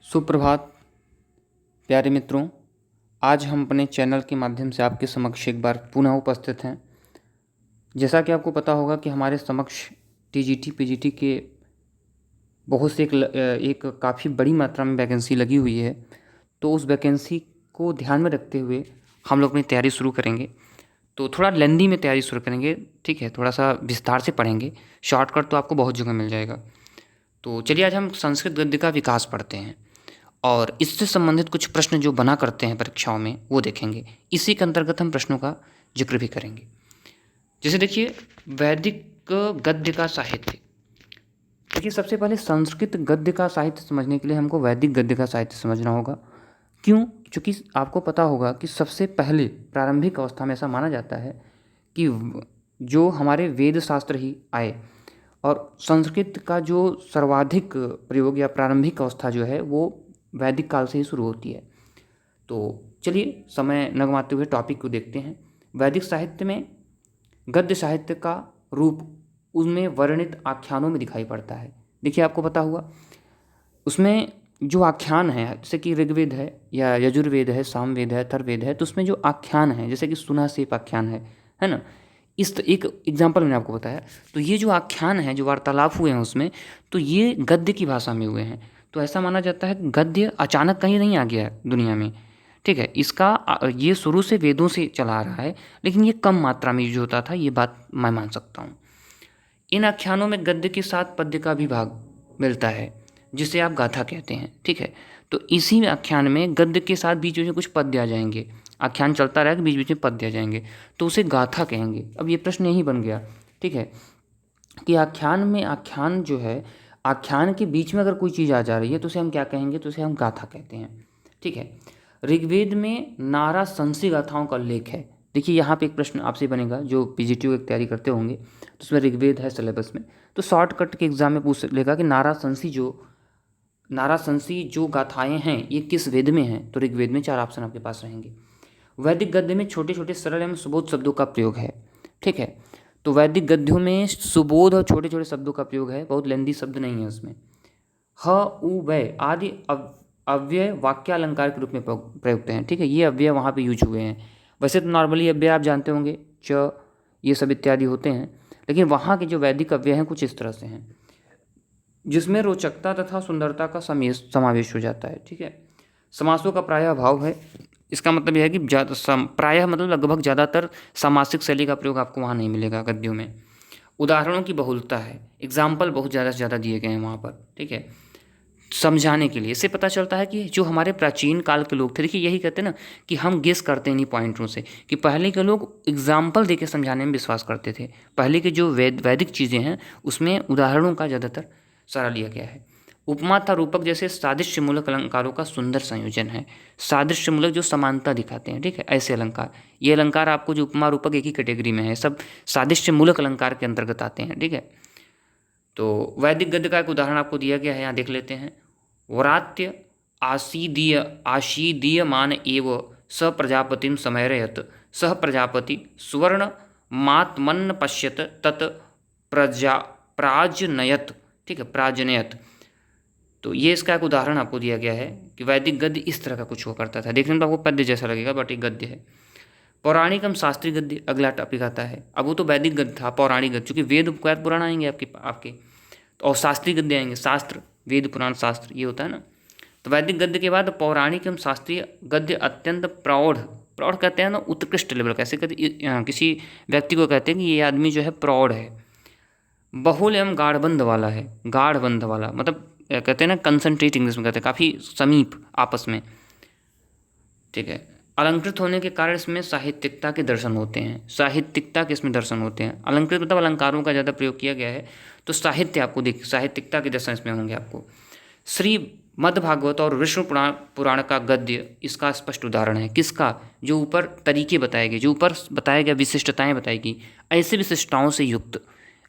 सुप्रभात प्यारे मित्रों। आज हम अपने चैनल के माध्यम से आपके समक्ष एक बार पुनः उपस्थित हैं। जैसा कि आपको पता होगा कि हमारे समक्ष टीजीटी पीजीटी के बहुत से एक काफ़ी बड़ी मात्रा में वैकेंसी लगी हुई है। तो उस वैकेंसी को ध्यान में रखते हुए हम लोग अपनी तैयारी शुरू करेंगे। तो थोड़ा लेंदी में तैयारी शुरू करेंगे, ठीक है, थोड़ा सा विस्तार से पढ़ेंगे। शॉर्टकट तो आपको बहुत जगह मिल जाएगा। तो चलिए आज हम संस्कृत गद्य का विकास पढ़ते हैं और इससे संबंधित कुछ प्रश्न जो बना करते हैं परीक्षाओं में वो देखेंगे। इसी के अंतर्गत हम प्रश्नों का जिक्र भी करेंगे। जैसे देखिए, वैदिक गद्य का साहित्य। देखिए, सबसे पहले संस्कृत गद्य का साहित्य समझने के लिए हमको वैदिक गद्य का साहित्य समझना होगा। क्यों? क्योंकि आपको पता होगा कि सबसे पहले प्रारंभिक अवस्था में ऐसा माना जाता है कि जो हमारे वेद शास्त्र ही आए और संस्कृत का जो सर्वाधिक प्रयोग या प्रारंभिक अवस्था जो है वो वैदिक काल से ही शुरू होती है। तो चलिए समय न गंवाते हुए टॉपिक को देखते हैं। वैदिक साहित्य में गद्य साहित्य का रूप उसमें वर्णित आख्यानों में दिखाई पड़ता है। देखिए, आपको पता हुआ उसमें जो आख्यान है, जैसे कि ऋग्वेद है या यजुर्वेद है, सामवेद है, अथर्ववेद है, तो उसमें जो आख्यान है जैसे कि सुनासेप आख्यान है ना। इस एक एग्जाम्पल मैंने आपको बताया। तो ये जो आख्यान है, जो वार्तालाप हुए हैं उसमें, तो ये गद्य की भाषा में हुए हैं। तो ऐसा माना जाता है कि गद्य अचानक कहीं नहीं आ गया है दुनिया में, ठीक है। इसका ये शुरू से वेदों से चला आ रहा है, लेकिन ये कम मात्रा में यूज होता था, ये बात मैं मान सकता हूँ। इन आख्यानों में गद्य के साथ पद्य का भी भाग मिलता है, जिसे आप गाथा कहते हैं, ठीक है। तो इसी आख्यान में गद्य के साथ बीच में कुछ पद्य आ जाएंगे। आख्यान चलता रहेगा, बीच बीच में पद्य आ जाएंगे, तो उसे गाथा कहेंगे। अब ये प्रश्न यही बन गया, ठीक है, कि आख्यान जो है, आख्यान के बीच में अगर कोई चीज़ आ जा रही है तो उसे हम क्या कहेंगे? तो उसे हम गाथा कहते हैं, ठीक है। ऋग्वेद में नारा संसी गाथाओं का उल्लेख है। देखिए, यहाँ पे एक प्रश्न आपसे बनेगा जो पीजीटी की तैयारी करते होंगे, तो उसमें ऋग्वेद है सिलेबस में, तो शॉर्टकट के एग्जाम में पूछ लेगा कि नारा संसी जो गाथाएं हैं ये किस वेद में हैं? तो ऋग्वेद में। 4 ऑप्शन आपके पास रहेंगे। वैदिक गद्य में छोटे छोटे सरल एवं सुबोध शब्दों का प्रयोग है, ठीक है। तो वैदिक गद्यों में सुबोध और छोटे छोटे शब्दों का प्रयोग है, बहुत लेंदी शब्द नहीं है उसमें। ह उ वै आदि अव्यय वाक्यालंकार के रूप में प्रयुक्त हैं, ठीक है। ये अव्यय वहाँ पे यूज हुए हैं। वैसे तो नॉर्मली अव्यय आप जानते होंगे, च ये सब इत्यादि होते हैं, लेकिन वहाँ के जो वैदिक अव्यय हैं कुछ इस तरह से हैं, जिसमें रोचकता तथा सुंदरता का समावेश हो जाता है, ठीक है। समासों का प्रायः अभाव है। इसका मतलब यह है कि प्रायः मतलब लगभग ज़्यादातर समासिक शैली का प्रयोग आपको वहाँ नहीं मिलेगा गद्यों में। उदाहरणों की बहुलता है, एग्जाम्पल बहुत ज़्यादा से ज़्यादा दिए गए हैं वहाँ पर, ठीक है, समझाने के लिए। इससे पता चलता है कि जो हमारे प्राचीन काल के लोग थे, देखिए यही कहते हैं ना कि हम गेस करते हैं इन्हीं पॉइंटों से, कि पहले के लोग एग्जाम्पल देके समझाने में विश्वास करते थे। पहले के जो वैदिक चीज़ें हैं उसमें उदाहरणों का ज़्यादातर सहारा लिया गया है। उपमा तथा रूपक जैसे सादृश्य मूलक अलंकारों का सुंदर संयोजन है। सादृश्य मूलक जो समानता दिखाते हैं, ठीक है, ऐसे अलंकार। ये अलंकार आपको जो उपमा रूपक एक ही कैटेगरी में है, सब सादृश्य मूलक अलंकार के अंतर्गत आते हैं, ठीक है। तो वैदिक गद्य का एक उदाहरण आपको दिया गया है, यहाँ देख लेते हैं। वरात्य आशीदीयमान एव स प्रजापतिम समयरयत सह प्रजापति सुवर्ण मात्मन्न पश्यत तत् प्राजनयत, ठीक है, प्राजनयत। तो ये इसका एक उदाहरण आपको दिया गया है कि वैदिक गद्य इस तरह का कुछ हुआ करता था। देखने में आपको पद्य जैसा लगेगा, बट एक गद्य है। पौराणिक एवं शास्त्रीय गद्य अगला टॉपिक आता है। अब वो तो वैदिक गद्य था, पौराणिक गद्य, चूँकि वेद उपकार पुराण आएंगे आपके और शास्त्रीय गद्य आएंगे, शास्त्र, वेद पुराण शास्त्र, ये होता है ना। तो वैदिक गद्य के बाद पौराणिक एवं शास्त्रीय गद्य अत्यंत प्रौढ़ कहते हैं ना, उत्कृष्ट लेवल, कैसे कहते, किसी व्यक्ति को कहते हैं कि ये आदमी जो है प्रौढ़ है। बहुल एवं गाढ़बंध वाला है, गाढ़बंध वाला मतलब कहते हैं ना, कंसंट्रेट इंग्लिश में कहते हैं, काफ़ी समीप आपस में, ठीक है। अलंकृत होने के कारण इसमें साहित्यिकता के दर्शन होते हैं, साहित्यिकता के इसमें दर्शन होते हैं। अलंकृत मतलब अलंकारों का ज़्यादा प्रयोग किया गया है, तो साहित्य आपको साहित्यिकता के दर्शन इसमें होंगे आपको। श्री मद्भागवत और विष्णु पुराण का गद्य इसका स्पष्ट उदाहरण है। किसका? जो ऊपर तरीके बताए गए, जो ऊपर बताया गया, विशिष्टताएं बताई गई, ऐसे विशिष्टताओं से युक्त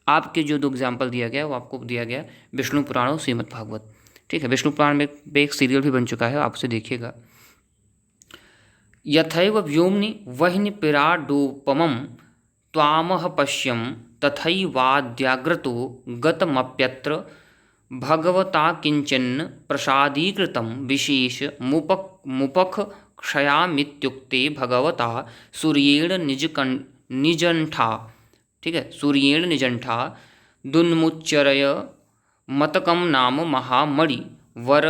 आपके जो 2 एग्जाम्पल दिया गया वो आपको दिया गया विष्णु पुराण और श्रीमद् भागवत, ठीक है। विष्णु पुराण में एक सीरियल भी बन चुका है, आप उसे देखिएगा। यथैव व्योम्नि वह्नि पिराडोपमं त्वामह पश्यं तथैवाद्याग्रतो गतमप्यत्र भगवता किंचन प्रसादीकृतं विशेष मुपख क्षयामित्युक्ते भगवता सूर्येण निजंठा, ठीक है, सूर्येण निजंठा दुन्मुच्चरय मतकम नाम महामणि वर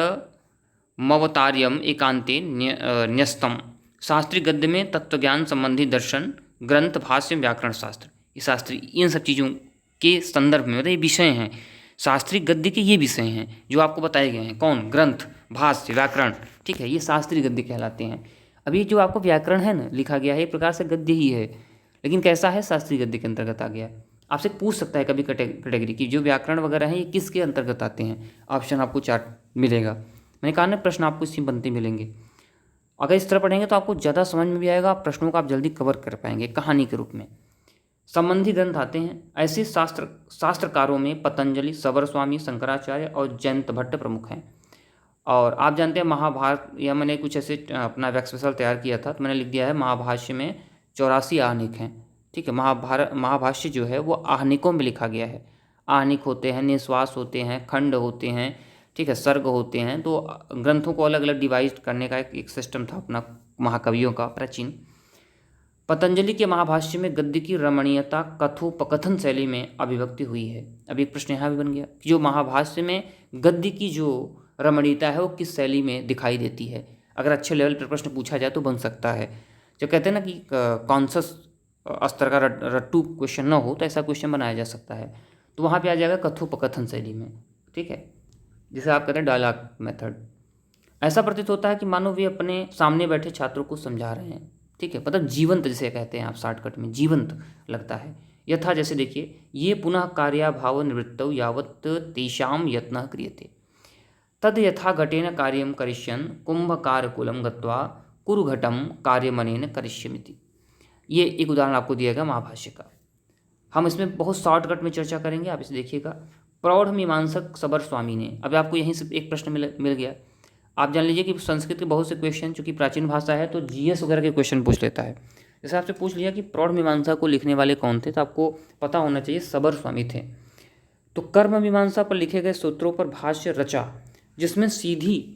मवतार्यम एकांते न्यस्तम। शास्त्रीय गद्य में तत्वज्ञान संबंधी दर्शन ग्रंथ भाष्य व्याकरण शास्त्र, ये शास्त्री इन सब चीज़ों के संदर्भ में मतलब ये विषय हैं, शास्त्रीय गद्य के ये विषय हैं जो आपको बताए गए हैं। कौन? ग्रंथ भाष्य व्याकरण, ठीक है, ये शास्त्रीय गद्य कहलाते हैं। अभी जो आपको व्याकरण है ना लिखा गया है, एक प्रकार से गद्य ही है, लेकिन कैसा है? शास्त्रीय गद्य के अंतर्गत आ गया है। आपसे पूछ सकता है कभी कैटेगरी की जो व्याकरण वगैरह हैं ये किसके अंतर्गत आते हैं, ऑप्शन आपको 4 मिलेगा। मैंने कहा ना प्रश्न आपको इससे बनते मिलेंगे। अगर इस तरह पढ़ेंगे तो आपको ज़्यादा समझ में भी आएगा, प्रश्नों को आप जल्दी कवर कर पाएंगे कहानी के रूप में। संबंधी ग्रंथ आते हैं। ऐसे शास्त्रकारों में पतंजलि, सबर स्वामी, शंकराचार्य और जयंत भट्ट प्रमुख हैं। और आप जानते हैं महाभारत, या मैंने कुछ ऐसे अपना व्याख्या तैयार किया था तो मैंने लिख दिया है महाभाष्य में 84 आहनिक हैं, ठीक है। महाभाष्य जो है वो आहनिकों में लिखा गया है। आहनिक होते हैं, निश्वास होते हैं, खंड होते हैं, ठीक है, सर्ग होते हैं। तो ग्रंथों को अलग अलग डिवाइड करने का एक सिस्टम था अपना महाकवियों का प्राचीन। पतंजलि के महाभाष्य में गद्य की रमणीयता कथोपकथन शैली में अभिव्यक्ति हुई है। अब एक प्रश्न यहाँ भी बन गया कि जो महाभाष्य में गद्य की जो रमणीयता है वो किस शैली में दिखाई देती है। अगर अच्छे लेवल पर प्रश्न पूछा जाए तो बन सकता है। जो कहते हैं ना कि कॉन्शस स्तर का रट्टू क्वेश्चन न हो तो ऐसा क्वेश्चन बनाया जा सकता है। तो वहाँ पे आ जाएगा कथोपकथन शैली में, ठीक है, जिसे आप कहते हैं डायलॉग मेथड। ऐसा प्रतीत होता है कि मानो वे अपने सामने बैठे छात्रों को समझा रहे हैं, ठीक है, मतलब जीवंत जिसे कहते हैं आप शॉर्टकट में, जीवंत लगता है। यथा जैसे देखिए, ये पुनः कार्याभाव निवृत्तौ यावत् तेषां यत्नः क्रियते तद यथा घटेन कार्यं करिष्यन् कुंभकारकुलं गत्वा कुरुघटं कार्यमनेन करिष्यमिति। ये एक उदाहरण आपको दिया गया महाभाष्य का। हम इसमें बहुत शॉर्टकट में चर्चा करेंगे, आप इसे देखिएगा। प्रौढ़ मीमांसक सबर स्वामी ने, अब आपको यहीं से एक प्रश्न मिल गया। आप जान लीजिए कि संस्कृत के बहुत से क्वेश्चन, चूँकि प्राचीन भाषा है तो जीएस वगैरह के क्वेश्चन पूछ लेता है। जैसे आपसे पूछ लिया कि प्रौढ़ मीमांसा को लिखने वाले कौन थे, तो आपको पता होना चाहिए सबर स्वामी थे। तो कर्म मीमांसा पर लिखे गए सूत्रों पर भाष्य रचा जिसमें सीधी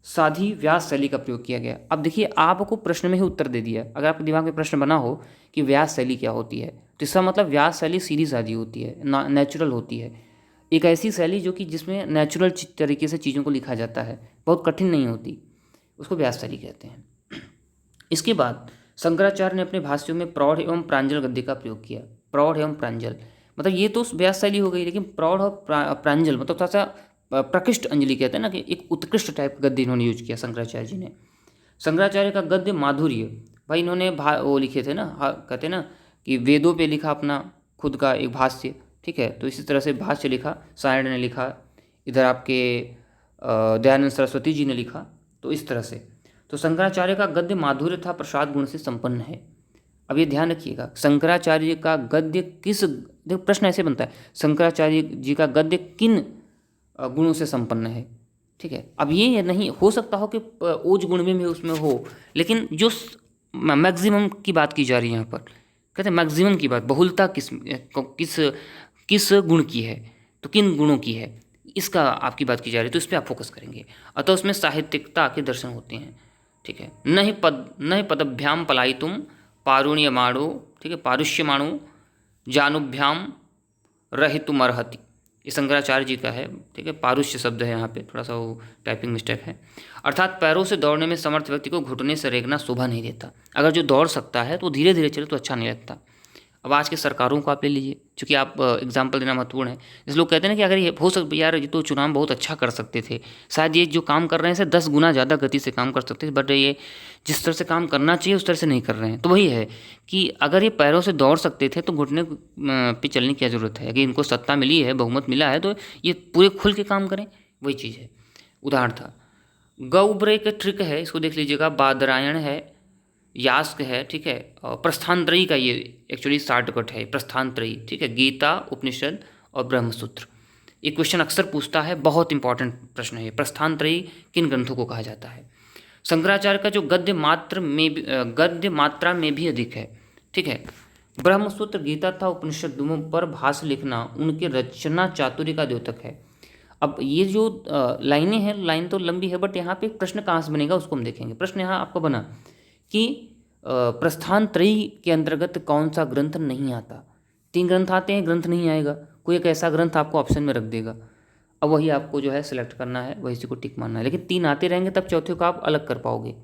साधी व्यास शैली का प्रयोग किया गया। अब देखिए, आपको प्रश्न में ही उत्तर दे दिया। अगर आपके दिमाग में प्रश्न बना हो कि व्यास शैली क्या होती है, तो इसका मतलब व्यास शैली सीधी साधी होती है, नेचुरल होती है। एक ऐसी शैली जो कि जिसमें नेचुरल तरीके से चीज़ों को लिखा जाता है, बहुत कठिन नहीं होती, उसको व्यास शैली कहते हैं। इसके बाद शंकराचार्य ने अपने भाष्यों में प्रौढ़ एवं प्रांजल गद्य का प्रयोग किया। प्रौढ़ एवं प्रांजल मतलब ये तो व्यास शैली हो गई, लेकिन प्रौढ़ और प्रांजल मतलब थोड़ा सा प्रकृष्ट अंजलि कहते हैं ना, कि एक उत्कृष्ट टाइप का गद्य इन्होंने यूज किया शंकराचार्य जी ने। शंकराचार्य का गद्य माधुर्य, भाई इन्होंने वो लिखे थे ना, कहते हैं ना कि वेदों पे लिखा अपना खुद का एक भाष्य, ठीक है। तो इसी तरह से भाष्य लिखा, सायण ने लिखा, इधर आपके दयानंद सरस्वती जी ने लिखा। तो इस तरह से तो शंकराचार्य का गद्य माधुर्य था, प्रसाद गुण से संपन्न है। अब ये ध्यान रखिएगा, शंकराचार्य का गद्य किस, देखो प्रश्न ऐसे बनता है, शंकराचार्य जी का गद्य किन गुणों से संपन्न है, ठीक है। अब ये नहीं हो सकता हो कि ओज गुण में भी उसमें हो, लेकिन जो मैक्सिमम की बात की जा रही है यहाँ पर, कहते हैं मैक्सिमम की बात, बहुलता किस किस किस गुण की है, तो किन गुणों की है, इसका आपकी बात की जा रही है, तो इस पर आप फोकस करेंगे। अतः उसमें साहित्यिकता के दर्शन होते हैं, ठीक है। न ही पदभ्याम पलायितुम पारुण्यमाणो, ठीक है, पारुष्यमाणो जानुभ्याम रहितुमर्हति, ये शंकराचार्य जी का है, ठीक है। पारुष्य शब्द है यहाँ पे, थोड़ा सा वो टाइपिंग मिस्टेक है। अर्थात पैरों से दौड़ने में समर्थ व्यक्ति को घुटने से रेंगना शोभा नहीं देता। अगर जो दौड़ सकता है तो धीरे धीरे चले तो अच्छा नहीं लगता। अब आज के सरकारों को आप ले लीजिए, चूँकि आप एग्जाम्पल देना महत्वपूर्ण है। इस लोग कहते हैं ना कि अगर ये हो सकता यार, ये तो चुनाव बहुत अच्छा कर सकते थे, शायद ये जो काम कर रहे हैं इसे 10 गुना ज़्यादा गति से काम कर सकते थे, बट ये जिस तरह से काम करना चाहिए उस तरह से नहीं कर रहे हैं। तो वही है कि अगर ये पैरों से दौड़ सकते थे तो घुटने पे चलने की क्या ज़रूरत है। अगर इनको सत्ता मिली है, बहुमत मिला है, तो ये पूरे खुल के काम करें, वही चीज़ है। उदाहरण था गौब्रे का ट्रिक है, इसको देख लीजिएगा। बादरायण है, यास्क है, ठीक है, और प्रस्थानत्रयी का ये एक्चुअली शॉर्टकट है, प्रस्थानत्रयी, ठीक है। गीता, उपनिषद और ब्रह्मसूत्र। ये क्वेश्चन अक्सर पूछता है, बहुत इंपॉर्टेंट प्रश्न है। प्रस्थानत्रयी किन ग्रंथों को कहा जाता है? शंकराचार्य का जो गद्य मात्रा में भी अधिक है, ठीक है। ब्रह्मसूत्र, गीता तथा उपनिषद दोनों पर भाष्य लिखना उनके रचना चातुर्य का द्योतक है। अब ये जो लाइनें हैं, लाइन तो लंबी है, बट यहाँ पे प्रश्न कहाँ से बनेगा उसको हम देखेंगे। प्रश्न यहाँ आपको बना कि प्रस्थान त्रयी के अंतर्गत कौन सा ग्रंथ नहीं आता। 3 ग्रंथ आते हैं, ग्रंथ नहीं आएगा, कोई एक ऐसा ग्रंथ आपको ऑप्शन में रख देगा। अब वही आपको जो है सिलेक्ट करना है, वही को टिक मारना है, लेकिन 3 आते रहेंगे तब चौथे को आप अलग कर पाओगे।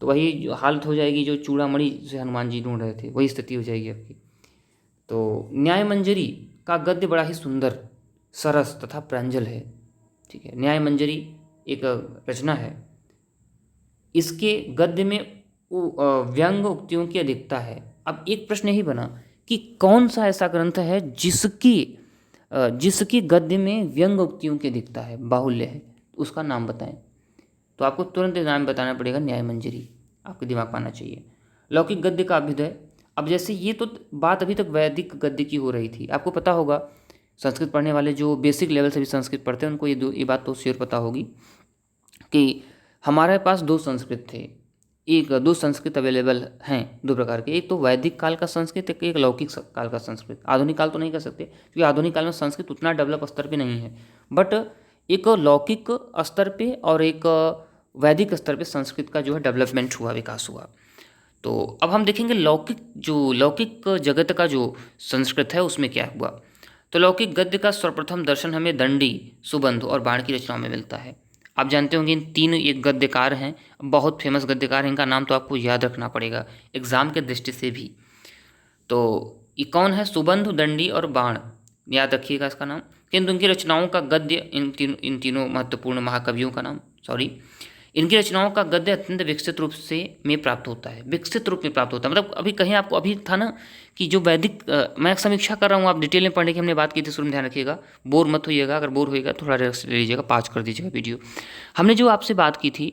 तो वही जो हालत हो जाएगी जो चूड़ामणि से हनुमान जी ढूंढ रहे थे, वही स्थिति हो जाएगी आपकी। तो न्याय मंजरी का गद्य बड़ा ही सुंदर, सरस तथा प्रांजल है। ठीक है, न्याय मंजरी एक रचना है, इसके गद्य में व्यंग उक्तियों की अधिकता है। अब एक प्रश्न यही बना कि कौन सा ऐसा ग्रंथ है जिसकी गद्य में व्यंग उक्तियों की अधिकता है, बाहुल्य है, उसका नाम बताएं। तो आपको तुरंत नाम बताना पड़ेगा, न्याय मंजरी, आपके दिमाग में आना चाहिए। लौकिक गद्य का अभ्युदय, अब जैसे ये तो बात अभी तक वैदिक गद्य की हो रही थी। आपको पता होगा, संस्कृत पढ़ने वाले जो बेसिक लेवल से भी संस्कृत पढ़ते हैं उनको ये बात तो श्योर पता होगी कि हमारे पास 2 संस्कृत थे, 2 संस्कृत अवेलेबल हैं 2 प्रकार के। एक तो वैदिक काल का संस्कृत, एक लौकिक काल का संस्कृत। आधुनिक काल तो नहीं कह सकते क्योंकि आधुनिक काल में संस्कृत उतना डेवलप स्तर पे नहीं है, बट एक लौकिक स्तर पे और एक वैदिक स्तर पे संस्कृत का जो है डेवलपमेंट हुआ, विकास हुआ। तो अब हम देखेंगे लौकिक जगत का जो संस्कृत है उसमें क्या हुआ। तो लौकिक गद्य का सर्वप्रथम दर्शन हमें दंडी, सुबंधु और बाण की रचनाओं में मिलता है। आप जानते होंगे इन 3 एक गद्यकार हैं, बहुत फेमस गद्यकार हैं, इनका नाम तो आपको याद रखना पड़ेगा एग्जाम के दृष्टि से भी। तो ये कौन है? सुबंधु, दंडी और बाण, याद रखिएगा इसका नाम। किंतु इनकी रचनाओं का गद्य, इन तीनों महत्वपूर्ण महाकवियों का नाम, इनकी रचनाओं का गद्य अत्यंत विकसित रूप से में प्राप्त होता है, विकसित रूप में प्राप्त होता है। मतलब अभी कहीं आपको अभी था ना कि जो वैदिक, मैं एक समीक्षा कर रहा हूँ, आप डिटेल में पढ़ने की हमने बात की थी, शुरू में ध्यान रखिएगा, बोर मत होइएगा। अगर बोर होइएगा थोड़ा रेस्ट ले लीजिएगा, 5 कर दीजिएगा वीडियो। हमने जो आपसे बात की थी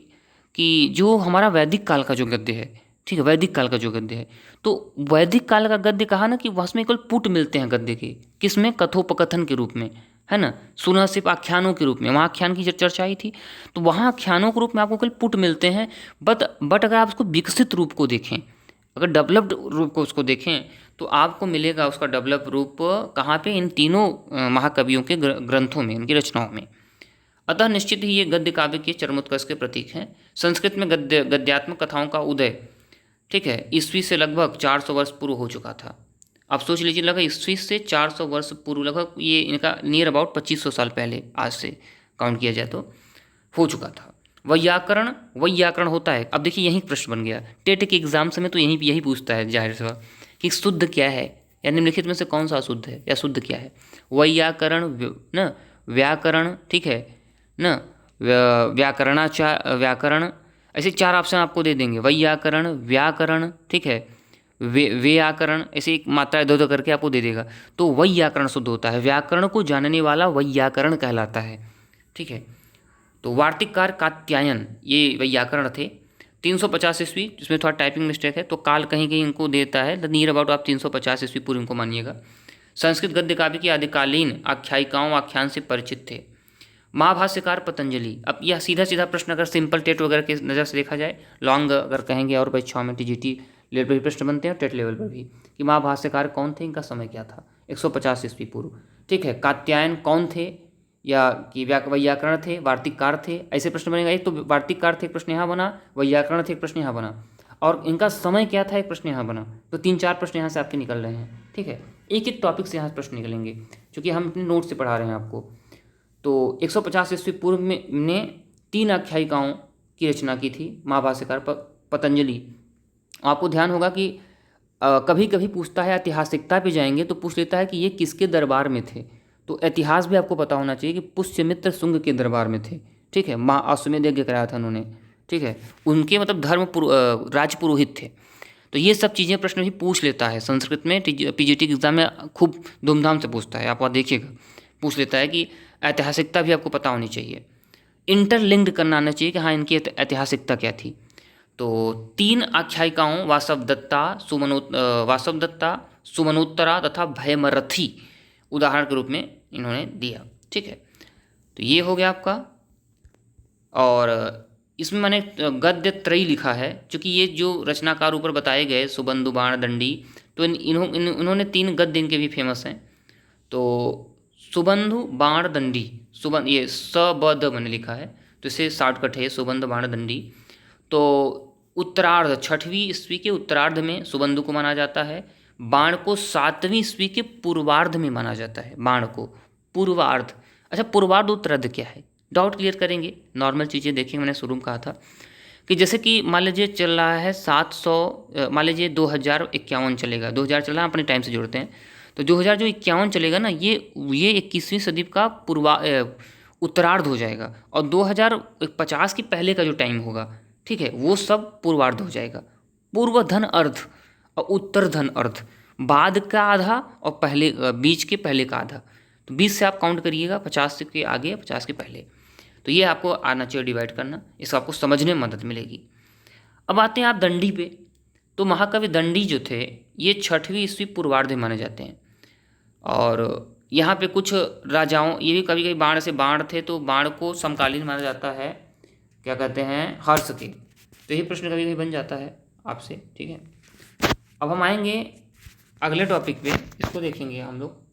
कि जो हमारा वैदिक काल का जो गद्य है, ठीक है, वैदिक काल का जो गद्य है, तो वैदिक काल का गद्य कहा ना कि उसमें केवल पुट मिलते हैं गद्य के, किसमें? कथोपकथन के रूप में, है ना, सुना सिर्फ आख्यानों के रूप में। वहाँ आख्यान की चर्चा आई थी, तो वहाँ आख्यानों के रूप में आपको केवल पुट मिलते हैं। बट अगर आप उसको विकसित रूप को देखें, अगर डेवलप्ड रूप को उसको देखें, तो आपको मिलेगा उसका डेवलप रूप कहाँ पे? इन तीनों महाकवियों के ग्रंथों में, इनकी रचनाओं में। अतः निश्चित ही ये गद्य काव्य के चरमोत्कर्ष के प्रतीक हैं। संस्कृत में गद्यात्मक कथाओं का उदय, ठीक है, ईस्वी से लगभग 400 वर्ष पूर्व हो चुका था। आप सोच लीजिए, लगभग ईस्वी से 400 वर्ष पूर्व, लगभग ये इनका नियर अबाउट 2500 साल पहले, आज से काउंट किया जाए तो हो चुका था। वैयाकरण होता है। अब देखिए यही प्रश्न बन गया, टेट के एग्जाम में तो यही पूछता है जाहिर सा कि शुद्ध क्या है, या निम्नलिखित में से कौन सा शुद्ध है या शुद्ध क्या है? वैयाकरण न व्याकरण, ठीक है न, व्याकरण, ऐसे 4 ऑप्शन आपको दे देंगे, वैयाकरण, व्याकरण, ठीक है, व्याकरण, ऐसे एक मात्रा इधर करके आपको दे देगा। तो वैयाकरण शुद्ध होता है, व्याकरण को जानने वाला वैयाकरण कहलाता है, ठीक है। तो वार्तिककार कात्यायन ये वैयाकरण थे। 350 ईस्वी, जिसमें थोड़ा टाइपिंग मिस्टेक है तो काल कहीं कहीं इनको देता है, नियर अबाउट आप 350 ईस्वी पूर्व इनको मानिएगा। संस्कृत गद्य काव्य की आदिकालीन आख्यायिकाओं आख्यान से परिचित थे। महाभाष्यकार पतंजलि। अब यह सीधा सीधा प्रश्न अगर सिंपल टेट वगैरह की नज़र से देखा जाए, लॉन्ग अगर कहेंगे और परीक्षाओं में टीजीटी लेवल पर भी प्रश्न बनते हैं और टेट लेवल पर भी, कि महाभाष्यकार कौन थे, इनका समय क्या था? 150 ईस्वी पूर्व, ठीक है। कात्यायन कौन थे, या कि वैयाकरण थे, वार्तिककार थे, ऐसे प्रश्न बनेगा। एक तो वार्तिककार थे, एक प्रश्न यहाँ बना, वैयाकरण थे, एक प्रश्न यहाँ बना, और इनका समय क्या था, एक प्रश्न यहाँ बना। तो 3-4 प्रश्न यहाँ से आपके निकल रहे हैं, ठीक है। एक एक टॉपिक से यहाँ प्रश्न निकलेंगे क्योंकि हम अपने नोट से पढ़ा रहे हैं आपको। तो 150 ईस्वी पूर्व में ने 3 आख्यायिकाओं की रचना की थी महाभाष्यकार पतंजलि। आपको ध्यान होगा कि कभी कभी पूछता है, ऐतिहासिकता पे जाएंगे तो पूछ लेता है कि ये किसके दरबार में थे। तो इतिहास भी आपको पता होना चाहिए कि पुष्यमित्र शुंग के दरबार में थे, ठीक है। माँ अश्वमेध यज्ञ कराया था उन्होंने, ठीक है, उनके मतलब राज पुरोहित थे। तो ये सब चीज़ें प्रश्न भी पूछ लेता है संस्कृत में, पीजीटी के एग्जाम में खूब धूमधाम से पूछता है, आप वहाँ देखिएगा, पूछ लेता है कि ऐतिहासिकता भी आपको पता होनी चाहिए, इंटरलिंक्ड करना आना चाहिए कि हाँ इनकी ऐतिहासिकता क्या थी। तो 3 आख्यायिकाओं वासव दत्ता, सुमनोत्तरा तथा भयमरथी उदाहरण के रूप में इन्होंने दिया, ठीक है। तो ये हो गया आपका। और इसमें मैंने गद्य त्रयी लिखा है, क्योंकि ये जो रचनाकार ऊपर बताए गए सुबंधु, बाण, दंडी, तो इन्होंने 3 गद्य इनके भी फेमस हैं। तो सुबंधु बाण दंडी, सुबंध ये स ब द मैंने लिखा है तो इसे शॉर्टकट है सुबंध बाण दंडी। तो उत्तरार्ध 6वीं ईस्वी के उत्तरार्ध में सुबंधु को माना जाता है। बाण को 7वीं ईस्वी के पूर्वार्ध में माना जाता है, बाण को पूर्वार्ध। अच्छा, पूर्वार्ध उत्तरार्ध क्या है, डाउट क्लियर करेंगे, नॉर्मल चीज़ें देखेंगे। मैंने शुरू में कहा था कि जैसे कि मान लीजिए चल रहा है 700, मान लीजिए 2051 चलेगा, 2000 चल रहा है, अपने टाइम से जोड़ते हैं तो 2000 जो 51 चलेगा ना, ये 21वीं सदी का उत्तरार्ध हो जाएगा। और 2050 के पहले का जो टाइम होगा, ठीक है, वो सब पूर्वार्ध हो जाएगा। पूर्व धन अर्ध और उत्तर धन अर्ध, बाद का आधा और पहले बीच के पहले का आधा। तो 20 से आप काउंट करिएगा, 50 के आगे 50 के पहले। तो ये आपको आना चाहिए डिवाइड करना, इससे आपको समझने में मदद मिलेगी। अब आते हैं आप दंडी पे। तो महाकवि दंडी जो थे ये 6वीं ईस्वी पूर्वार्ध में माने जाते हैं। और यहाँ पे कुछ राजाओं, ये भी कभी कभी बाण से बाण थे तो बाण को समकालीन माना जाता है, क्या कहते हैं, हर्ष के। तो ये प्रश्न कभी कभी बन जाता है आपसे, ठीक है। अब हम आएंगे अगले टॉपिक पे, इसको देखेंगे हम लोग।